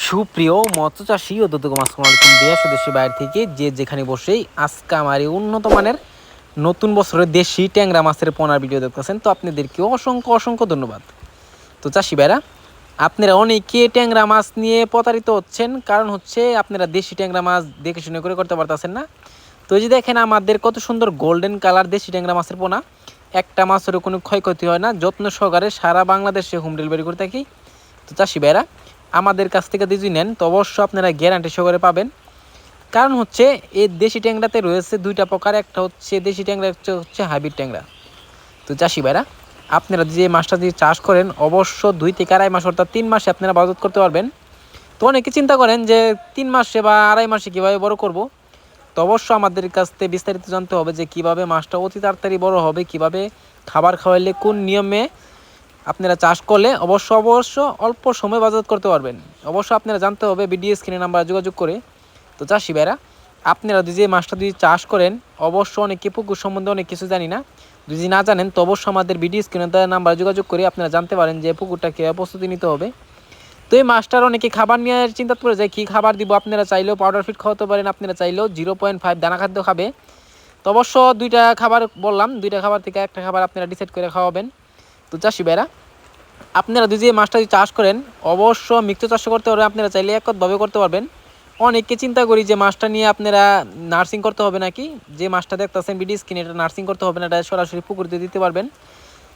সুপ্রিয় মৎস্য চাষী ও দুদক আসসালামু আলাইকুম দেশ ও দেশের বাইরে থেকে যে যেখানে বসেই আজকে আমার এই উন্নত মানের নতুন বছরের দেশি ট্যাংরা মাছের পোনার ভিডিও দেখতেছেন, তো আপনাদেরকে অসংখ্য অসংখ্য ধন্যবাদ। তো চাষি ভাইরা, আপনারা অনেকে ট্যাংরা মাছ নিয়ে প্রতারিত হচ্ছেন, কারণ হচ্ছে আপনারা দেশি ট্যাংরা মাছ দেখে শুনে করে করতে পারতেছেন না। তো এই যে দেখেন আমাদের কত সুন্দর গোল্ডেন কালার দেশি ট্যাংরা মাছের পোনা, একটা মাছেরও কোনো ক্ষয়ক্ষতি হয় না, যত্ন সহকারে সারা বাংলাদেশে হোম ডেলিভারি করে থাকি। তো চাষি ভাইরা, আমাদের কাছ থেকে যদি নেন তো অবশ্যই আপনারা গ্যারান্টি সহকারে পাবেন। কারণ হচ্ছে এই দেশি ট্যাংরাতে রয়েছে দুইটা প্রকার, একটা হচ্ছে দেশি ট্যাংরা, একটা হচ্ছে হাইব্রিড ট্যাংরা। তো চাষি ভাইরা, আপনারা যে মাছটা দিয়ে চাষ করেন অবশ্য 2 থেকে আড়াই মাস অর্থাৎ 3 মাসে আপনারা বাজার করতে পারবেন। তো অনেকে চিন্তা করেন যে 3 মাসে বা আড়াই মাসে কীভাবে বড় করব। তো অবশ্য আমাদের কাছ থেকে বিস্তারিত জানতে হবে যে কীভাবে মাছটা অতি তাড়াতাড়ি বড় হবে, কীভাবে খাবার খাওয়াইলে কোন নিয়মে আপনারা চাষ করলে অবশ্য অল্প সময় বাজার করতে পারবেন। অবশ্য আপনারা জানতে হবে ভিডিও স্ক্রিনে নাম্বার যোগাযোগ করে। তো চাষি ভাইরা, আপনারা যে মাছটা যদি চাষ করেন অবশ্য অনেকে পুকুর সম্বন্ধে অনেক কিছু জানি না, যদি না জানেন তো অবশ্যই আমাদের ভিডিও স্ক্রিনে নাম্বার যোগাযোগ করে আপনারা জানতে পারেন যে পুকুরটা কীভাবে প্রস্তুতি নিতে হবে। তো এই মাছটার অনেকে খাবার নিয়ে চিন্তা করে যায় কী খাবার দিব। আপনারা চাইলেও পাউডার ফিড খাওয়াতে পারেন, আপনারা চাইলেও 0.5 দানা খাদ্য খাবে। তো অবশ্য 2টা খাবার বললাম, 2টা খাবার থেকে একটা খাবার আপনারা ডিসাইড করে খাওয়াবেন। তো চাষি ভাইরা, আপনারা যদি এই মাছটা যদি চাষ করেন অবশ্য মিক্স চাষ করতে পারবেন, আপনারা চাইলে এককভাবে করতে পারবেন। অনেকে চিন্তা করি যে মাছটা নিয়ে আপনারা নার্সিং করতে হবে নাকি, যে মাছটা দেখতেছেন ভিডিও স্ক্রিনে এটা নার্সিং করতে হবে না, এটা সরাসরি পুকুরে দিতে পারবেন।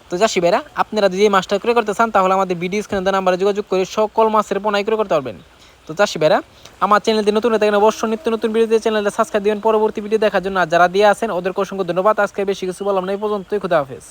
তো চাষি ভাইরা, আপনারা যদি এই মাছটা ক্রয় করতে চান তাহলে আমাদের ভিডিও স্ক্রিনে নাম্বারে যোগাযোগ করে সকল মাছের পোনাই ক্রয় করতে পারবেন। তো চাষি ভাইরা, আমার চ্যানেলটি নতুন হয়ে থাকেন অবশ্যই নিত্য নতুন ভিডিওতে চ্যানেলটা সাবস্ক্রাইব দিবেন পরবর্তী ভিডিও দেখার জন্য। আর যারা দিয়ে আছেন ওদেরকে অসংখ্য ধন্যবাদ। আজকে বেশি কিছু বললাম না, এই পর্যন্তই। খুদা হাফেজ।